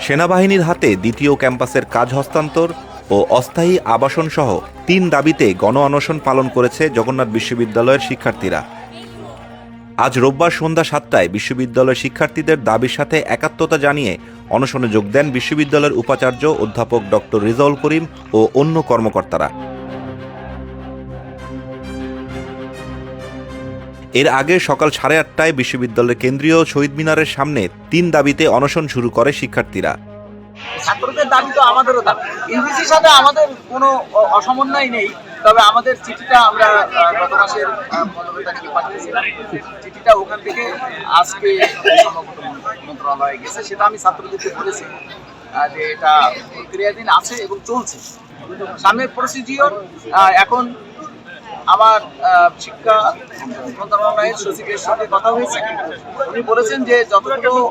সেনাবাহিনীর হাতে দ্বিতীয় ক্যাম্পাসের কাজ হস্তান্তর ও অস্থায়ী আবাসনসহ ৩ দাবিতে গণ অনশন পালন করেছে জগন্নাথ বিশ্ববিদ্যালয়ের শিক্ষার্থীরা। আজ রোববার সন্ধ্যা ৭টায় বিশ্ববিদ্যালয়ের শিক্ষার্থীদের দাবির সাথে একাত্মতা জানিয়ে অনশনে যোগ দেন বিশ্ববিদ্যালয়ের উপাচার্য অধ্যাপক ডক্টর রেজাউল করিম ও অন্য কর্মকর্তারা। এর আগে সকাল 8:30টায় বিশ্ববিদ্যালয়ের কেন্দ্রীয় শহীদ মিনারের সামনে ৩ দাবিতে অনশন শুরু করে শিক্ষার্থীরা। ছাত্রদের দাবি তো আমাদেরও দাবি। ইউজিসির সাথে আমাদের কোনো অসমন্বয় নেই, তবে আমাদের চিঠিটা আমরা গত মাসের 15 তারিখে পাঠিয়েছিলাম। চিঠিটা ওখান থেকে আজকে মন্ত্রণালয়ে গেছে, সেটা আমি ছাত্রদেরকে বলেছি যে এটা প্রক্রিয়াধীন আছে এবং চলছে। সামনের প্রসিডিওর এখন আমার শিক্ষা মন্ত্রণালয়ের সচিবের সঙ্গে কথা হয়েছে। উনি বলেছেন যে যতগুলো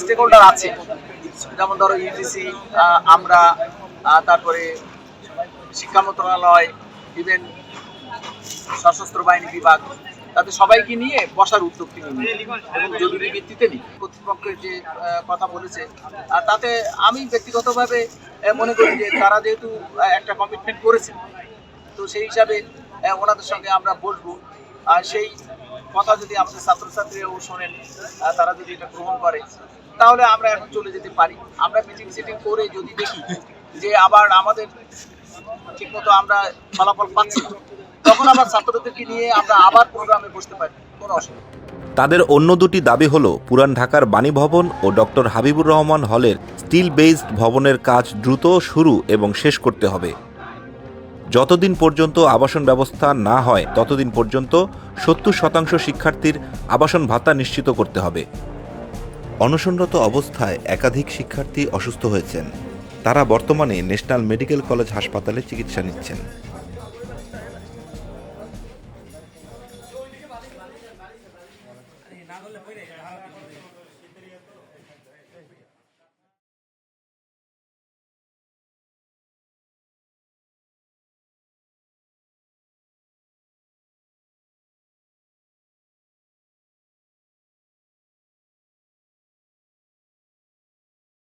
স্টেক হোল্ডার আছে, যেমন ধরো ইউজিসি, আমরা, তারপরে শিক্ষা মন্ত্রণালয়, ইভেন সশস্ত্র বাহিনী বিভাগ, তাদের সবাইকে নিয়ে বসার উদ্যোগ তিনি এবং জরুরি ভিত্তিতে নিই কর্তৃপক্ষের যে কথা বলেছে, তাতে আমি ব্যক্তিগতভাবে মনে করি যে তারা যেহেতু একটা কমিটমেন্ট করেছে, তো সেই হিসাবে ওনাদের সঙ্গে আমরা বসবো। আর সেই কথা যদি আমাদের ছাত্রছাত্রীরাও শোনেন, তারা যদি এটা গ্রহণ করে, তাহলে আমরা এখন চলে যেতে পারি। আমরা মিটিং সিটিং করে যদি দেখি যে আবার আমাদের ঠিকমতো আমরা ফলাফল পাচ্ছি না, তখন আবার ছাত্রদেরকে নিয়ে আমরা আবার প্রোগ্রামে বসতে পারি, কোনো অসুবিধা। তাদের অন্য দুটি দাবি হল পুরান ঢাকার বাণী ভবন ও ডক্টর হাবিবুর রহমান হলের স্টিল বেসড ভবনের কাজ দ্রুত শুরু এবং শেষ করতে হবে। যতদিন পর্যন্ত আবাসন ব্যবস্থা না হয় ততদিন পর্যন্ত ৭০% শিক্ষার্থীর আবাসন ভাতা নিশ্চিত করতে হবে। অনশনরত অবস্থায় একাধিক শিক্ষার্থী অসুস্থ হয়েছেন। তারা বর্তমানে ন্যাশনাল মেডিকেল কলেজ হাসপাতালে চিকিৎসা নিচ্ছেন।